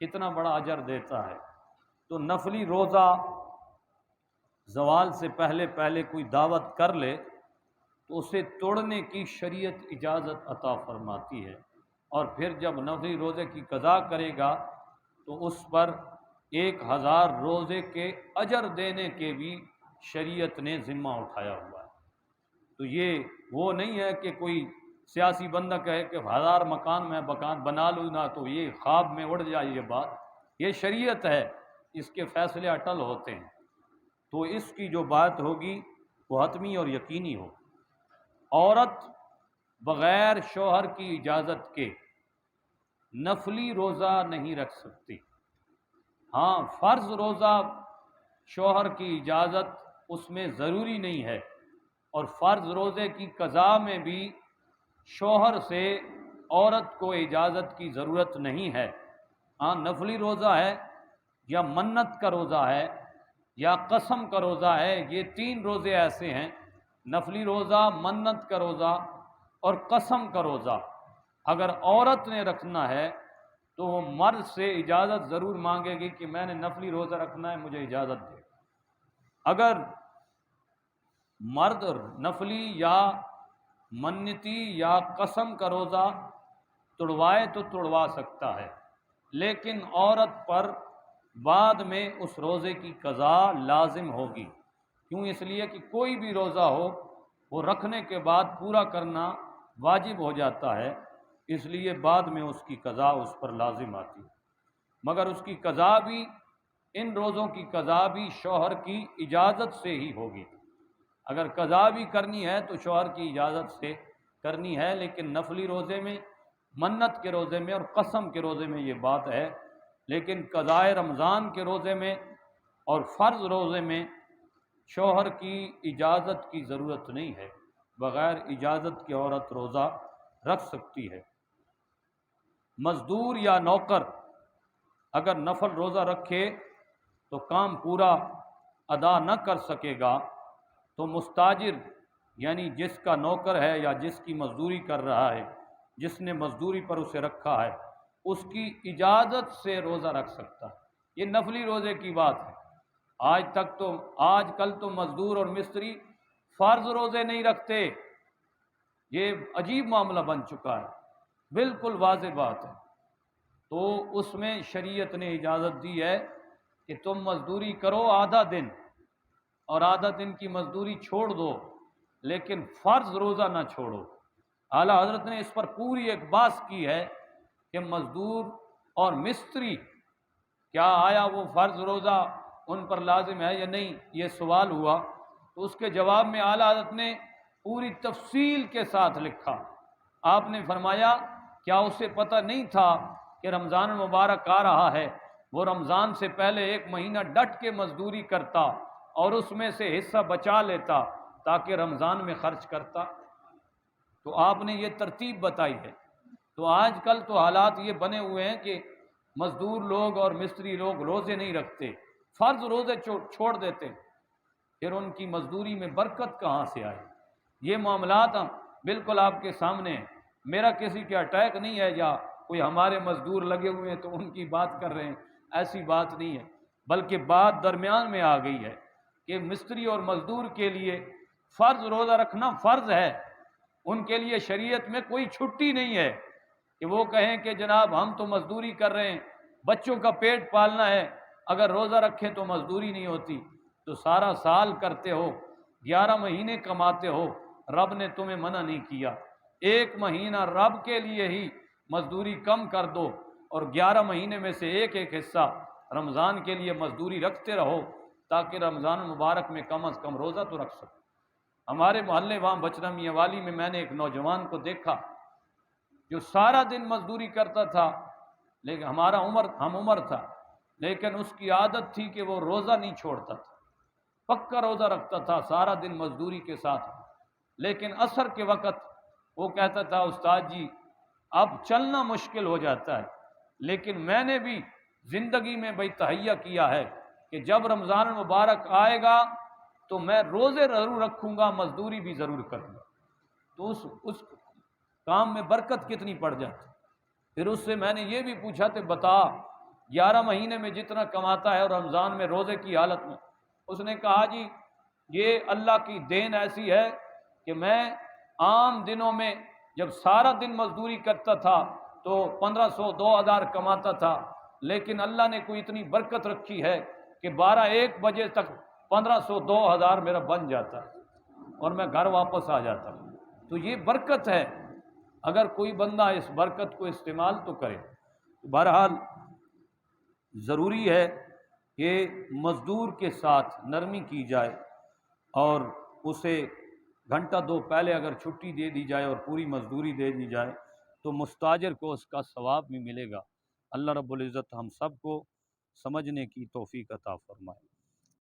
کتنا بڑا اجر دیتا ہے۔ تو نفلی روزہ زوال سے پہلے پہلے کوئی دعوت کر لے تو اسے توڑنے کی شریعت اجازت عطا فرماتی ہے، اور پھر جب نفلی روزے کی قضا کرے گا تو اس پر 1000 روزے کے اجر دینے کے بھی شریعت نے ذمہ اٹھایا ہوا ہے۔ تو یہ وہ نہیں ہے کہ کوئی سیاسی بندہ کہے کہ 1000 مکان میں بنا لوں نا تو یہ خواب میں اڑ جائے، یہ بات، یہ شریعت ہے، اس کے فیصلے اٹل ہوتے ہیں۔ تو اس کی جو بات ہوگی وہ حتمی اور یقینی ہو۔ عورت بغیر شوہر کی اجازت کے نفلی روزہ نہیں رکھ سکتی۔ ہاں، فرض روزہ شوہر کی اجازت اس میں ضروری نہیں ہے، اور فرض روزے کی قضا میں بھی شوہر سے عورت کو اجازت کی ضرورت نہیں ہے۔ ہاں، نفلی روزہ ہے یا منت کا روزہ ہے یا قسم کا روزہ ہے، یہ 3 روزے ایسے ہیں، نفلی روزہ، منت کا روزہ اور قسم کا روزہ، اگر عورت نے رکھنا ہے تو وہ مرد سے اجازت ضرور مانگے گی کہ میں نے نفلی روزہ رکھنا ہے، مجھے اجازت دے۔ اگر مرد نفلی یا منتی یا قسم کا روزہ توڑوائے تو توڑوا سکتا ہے، لیکن عورت پر بعد میں اس روزے کی قضا لازم ہوگی۔ کیوں؟ اس لیے کہ کوئی بھی روزہ ہو وہ رکھنے کے بعد پورا کرنا واجب ہو جاتا ہے، اس لیے بعد میں اس کی قضا اس پر لازم آتی ہے۔ مگر اس کی قضا بھی، ان روزوں کی قضا بھی شوہر کی اجازت سے ہی ہوگی۔ اگر قضا بھی کرنی ہے تو شوہر کی اجازت سے کرنی ہے، لیکن نفلی روزے میں، منت کے روزے میں اور قسم کے روزے میں یہ بات ہے، لیکن قضائے رمضان کے روزے میں اور فرض روزے میں شوہر کی اجازت کی ضرورت نہیں ہے، بغیر اجازت کی عورت روزہ رکھ سکتی ہے۔ مزدور یا نوکر اگر نفل روزہ رکھے تو کام پورا ادا نہ کر سکے گا تو مستاجر، یعنی جس کا نوکر ہے یا جس کی مزدوری کر رہا ہے، جس نے مزدوری پر اسے رکھا ہے، اس کی اجازت سے روزہ رکھ سکتا ہے۔ یہ نفلی روزے کی بات ہے۔ آج کل تو مزدور اور مستری فرض روزے نہیں رکھتے، یہ عجیب معاملہ بن چکا ہے، بالکل واضح بات ہے۔ تو اس میں شریعت نے اجازت دی ہے کہ تم مزدوری کرو آدھا دن اور آدھا دن کی مزدوری چھوڑ دو، لیکن فرض روزہ نہ چھوڑو۔ اعلیٰ حضرت نے اس پر پوری ایک بحث کی ہے کہ مزدور اور مستری کیا آیا وہ فرض روزہ ان پر لازم ہے یا نہیں، یہ سوال ہوا، تو اس کے جواب میں اعلیٰ حضرت نے پوری تفصیل کے ساتھ لکھا۔ آپ نے فرمایا کیا اسے پتہ نہیں تھا کہ رمضان مبارک آ رہا ہے، وہ رمضان سے پہلے 1 مہینہ ڈٹ کے مزدوری کرتا اور اس میں سے حصہ بچا لیتا تاکہ رمضان میں خرچ کرتا؟ تو آپ نے یہ ترتیب بتائی ہے۔ تو آج کل تو حالات یہ بنے ہوئے ہیں کہ مزدور لوگ اور مستری لوگ روزے نہیں رکھتے، فرض روزے چھوڑ دیتے، پھر ان کی مزدوری میں برکت کہاں سے آئے؟ یہ معاملات بالکل آپ کے سامنے ہیں۔ میرا کسی کے اٹیک نہیں ہے یا کوئی ہمارے مزدور لگے ہوئے ہیں تو ان کی بات کر رہے ہیں، ایسی بات نہیں ہے، بلکہ بات درمیان میں آ گئی ہے کہ مستری اور مزدور کے لیے فرض روزہ رکھنا فرض ہے، ان کے لیے شریعت میں کوئی چھٹی نہیں ہے کہ وہ کہیں کہ جناب ہم تو مزدوری کر رہے ہیں، بچوں کا پیٹ پالنا ہے، اگر روزہ رکھیں تو مزدوری نہیں ہوتی۔ تو سارا سال کرتے ہو، 11 مہینے کماتے ہو، رب نے تمہیں منع نہیں کیا، 1 مہینہ رب کے لیے ہی مزدوری کم کر دو اور 11 مہینے میں سے ایک حصہ رمضان کے لیے مزدوری رکھتے رہو تاکہ رمضان مبارک میں کم از کم روزہ تو رکھ سکو۔ ہمارے محلے وہاں بچرا میاں والی میں نے ایک نوجوان کو دیکھا جو سارا دن مزدوری کرتا تھا، لیکن ہم عمر تھا، لیکن اس کی عادت تھی کہ وہ روزہ نہیں چھوڑتا تھا، پکا روزہ رکھتا تھا سارا دن مزدوری کے ساتھ، لیکن عصر کے وقت وہ کہتا تھا استاد جی اب چلنا مشکل ہو جاتا ہے، لیکن میں نے بھی زندگی میں بھائی تہیا کیا ہے کہ جب رمضان مبارک آئے گا تو میں روزے ضرور رکھوں گا، مزدوری بھی ضرور کروں گا۔ تو اس کام میں برکت کتنی پڑ جاتی۔ پھر اس سے میں نے یہ بھی پوچھا کہ بتا 11 مہینے میں جتنا کماتا ہے اور رمضان میں روزے کی حالت میں، اس نے کہا جی یہ اللہ کی دین ایسی ہے کہ میں عام دنوں میں جب سارا دن مزدوری کرتا تھا تو 1500 2000 کماتا تھا، لیکن اللہ نے کوئی اتنی برکت رکھی ہے کہ 12-1 بجے تک 1500 2000 میرا بن جاتا ہے اور میں گھر واپس آ جاتا ہوں۔ تو یہ برکت ہے، اگر کوئی بندہ اس برکت کو استعمال تو کرے۔ بہرحال ضروری ہے کہ مزدور کے ساتھ نرمی کی جائے اور اسے گھنٹہ دو پہلے اگر چھٹی دے دی جائے اور پوری مزدوری دے دی جائے تو مستاجر کو اس کا ثواب بھی ملے گا۔ اللہ رب العزت ہم سب کو سمجھنے کی توفیق عطا فرمائے۔